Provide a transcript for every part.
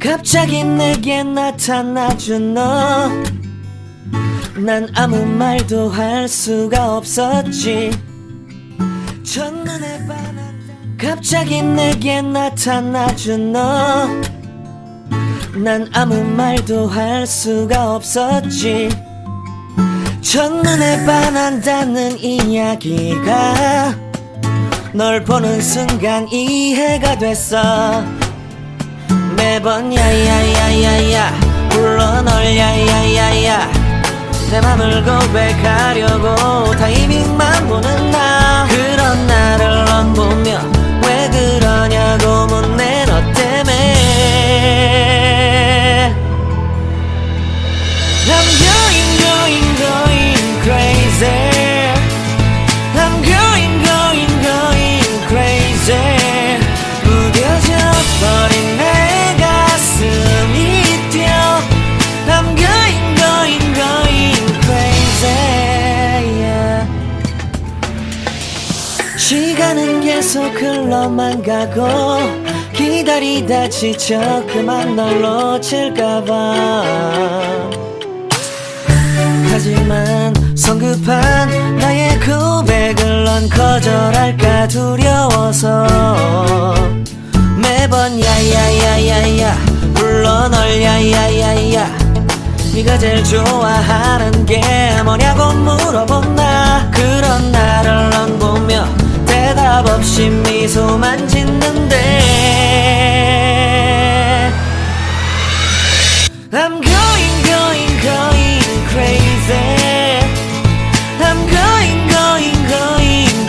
갑자기 내게 나타나준 너, 난 아무 말도 할 수가 없었지. 첫눈에 반한. 갑자기 내게 나타나준 너, 난 아무 말도 할 수가 없었지. 첫눈에 반한다는 이야기가 널 보는 순간 이해가 됐어. 매번 야야야야야 불러 널 야야야야, 내 맘을 고백하려고 타이밍만 보는 나. 그런 나를 넌 보며 왜 그러냐고 묻네. 너 때문에 I'm going crazy. I'm going crazy. 무뎌져 버린 내 가슴이 뛰어. I'm going crazy, yeah. 시간은 계속 흘러만 가고 기다리다 지쳐 그만 널 놓칠까봐. 하지만 성급한 나의 고백을 넌 거절할까 두려워서 매번 야야야야야 불러 널 야야야야, 네가 제일 좋아하는 게 뭐냐고 물어본 나. 그런 나를 넌 보며 대답 없이 미소만 짓는데 I'm going crazy. I'm going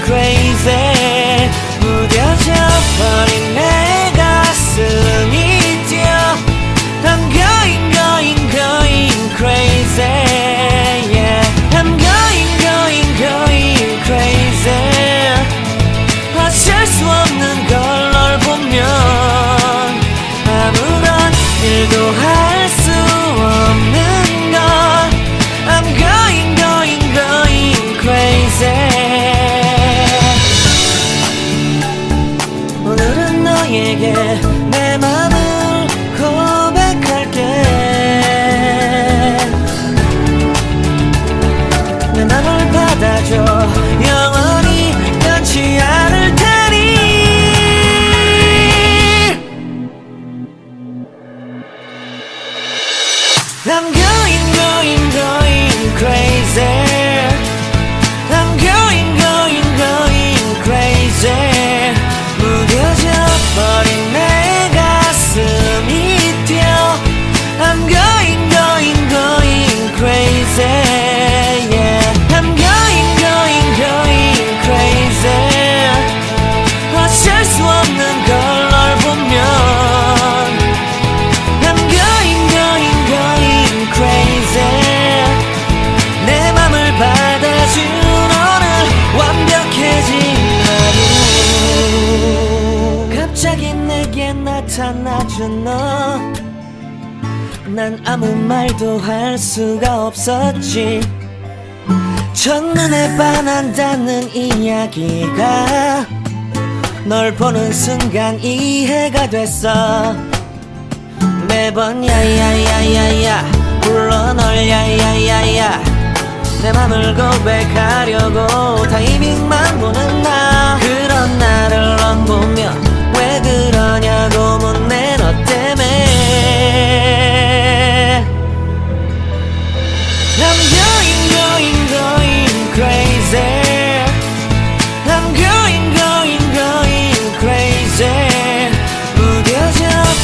crazy. 무뎌져 버린 내 가슴이 뛰어. I'm going crazy, yeah. I'm going crazy. 어쩔 수 없는 걸 널 보면 아무런 일도 할 수 없는 걸. I'm going crazy. 오늘은 너에게 내 맘을 고백할게. 내 맘을 받아줘. 영원히 변치 않을 테니. I'm going crazy. I'm going crazy. 무뎌져 버린 내 가슴이 뛰어. I'm going crazy, yeah. I'm going crazy. 어쩔 수 없는 걸 널 보면 I'm going crazy. 내 맘을 받아준 오늘 완벽해진 하루. 갑자기 내게 나타나준 너, 난 아무 말도 할 수가 없었지. 첫눈에 반한다는 이야기가 널 보는 순간 이해가 됐어. 매번 야야야야야 불러 널 야야야야, 내 맘을 고백하려고 타이밍만 보는 나. 그런 나를 넌 보며 왜 그러냐고 묻네. 너 때문에 I'm going crazy. I'm going crazy. 무뎌져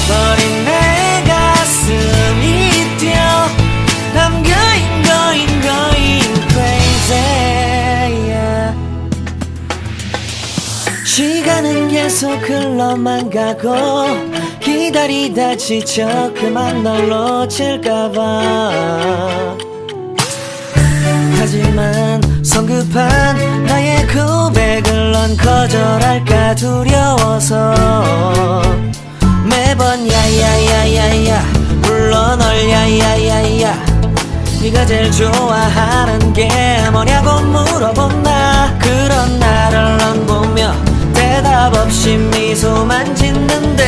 버린 내 가슴이 뛰어. I'm going crazy, yeah. 시간은 계속 흘러만 가고 기다리다 지쳐 그만 널 놓칠까봐. 하지만 성급한 나의 고백을 넌 거절할까 두려워서 매번 야야야야야 불러 널 야야야야, 네가 제일 좋아하는 게 뭐냐고 물어본 나. 그런 나를 넌 보며 대답 없이 미소만 짓는데